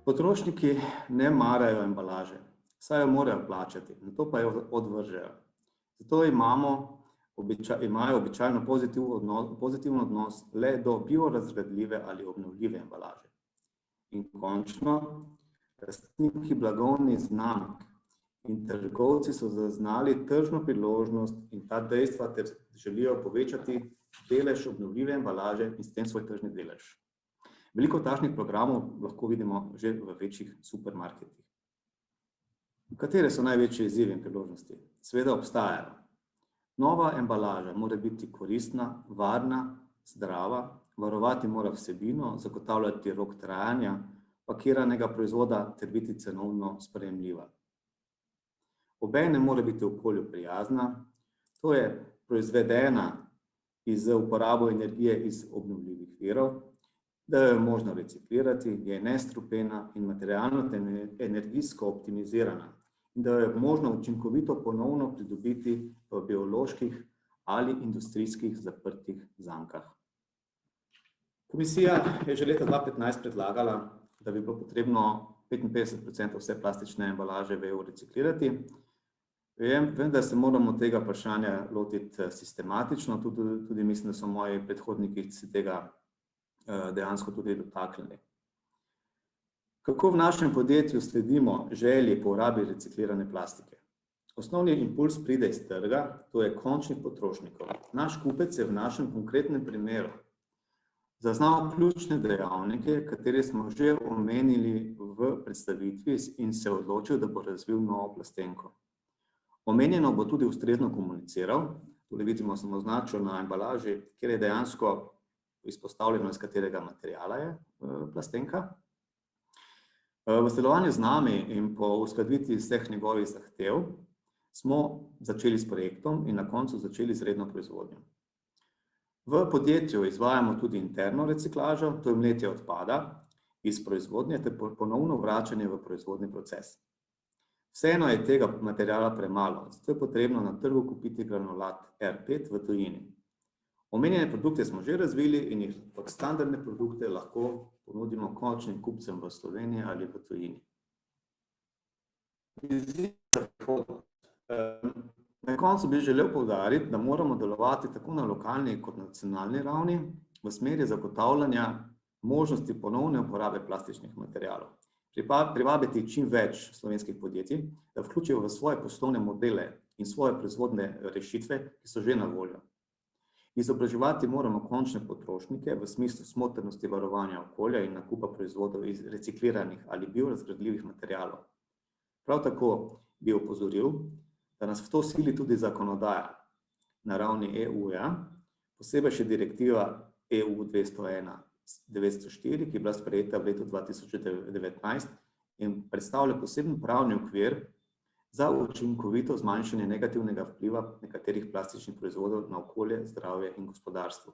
Potrošniki ne marajo embalaže, saj jo morajo plačati, nato pa jo odvržejo. Zato imajo običajno pozitiven odnos le do biorazgradljive ali obnovljive embalaže. In končno, lastniki blagovnih znamk in trgovci so zaznali tržno priložnost in ta dejstva ter želijo povečati delež obnovljive embalaže in s tem svoj tržni delež. Veliko takšnih programov lahko vidimo že v večjih supermarketih. Katere so največje izzivi in priložnosti? Seveda obstajajo. Nova embalaža mora biti koristna, varna, zdrava, varovati mora vsebino, zagotavljati rok trajanja pakiranega proizvoda ter biti cenovno sprejemljiva. Obenem mora biti okolju prijazna, to je proizvedena z uporabo energije iz obnovljivih virov, da jo je možno reciklirati, je nestrupena in materialno ter energijsko optimizirana in da jo je možno učinkovito ponovno pridobiti v bioloških ali industrijskih zaprtih zankah. Komisija je že leta 2015 predlagala, da bi bilo potrebno 55% vse plastične embalaže v EU reciklirati. Vem, da se moramo tega vprašanja lotiti sistematično, tudi mislim, da so moji predhodniki se tega dejansko tudi dotaknili. Kako v našem podjetju sledimo želji po uporabi reciklirane plastike? Osnovni impuls pride iz trga, to je končnih potrošnikov. Naš kupec je v našem konkretnem primeru zaznal ključne dejavnike, katere smo že omenili v predstavitvi in se odločil, da bo razvil novo plastenko. Omenjeno bo tudi ustrezno komuniciral, tudi vidimo samo označil na embalaži, kjer je dejansko izpostavljeno, iz katerega materiala je plastenka. V sodelovanju z nami in po uskladitvi vseh njegovih zahtev smo začeli s projektom in na koncu začeli z redno proizvodnjo. V podjetju izvajamo tudi interno reciklažo, to je mletje odpada iz proizvodnje ter ponovno vračanje v proizvodni proces. Vseeno je tega materiala premalo, zato je potrebno na trgu kupiti granulat R5 v tujini. Omenjene produkte smo že razvili in jih kot standardne produkte lahko ponudimo končnim kupcem v Sloveniji ali v tujini. Na koncu bi želel poudariti, da moramo delovati tako na lokalni kot nacionalni ravni v smeri zagotavljanja možnosti ponovne uporabe plastičnih materialov. Privabiti čim več slovenskih podjetij, da vključijo v svoje poslovne modele in svoje proizvodne rešitve, ki so že na voljo. Izobraževati moramo končne potrošnike v smislu smotrnosti varovanja okolja in nakupa proizvodov iz recikliranih ali biorazgradljivih materialov. Prav tako bi opozoril, da nas v to sili tudi zakonodaja na ravni EU-ja, posebej še direktiva EU 201/904, ki je bila sprejeta v letu 2019 in predstavlja poseben pravni okvir za učinkovito zmanjšanje negativnega vpliva nekaterih plastičnih proizvodov na okolje, zdravje in gospodarstvo.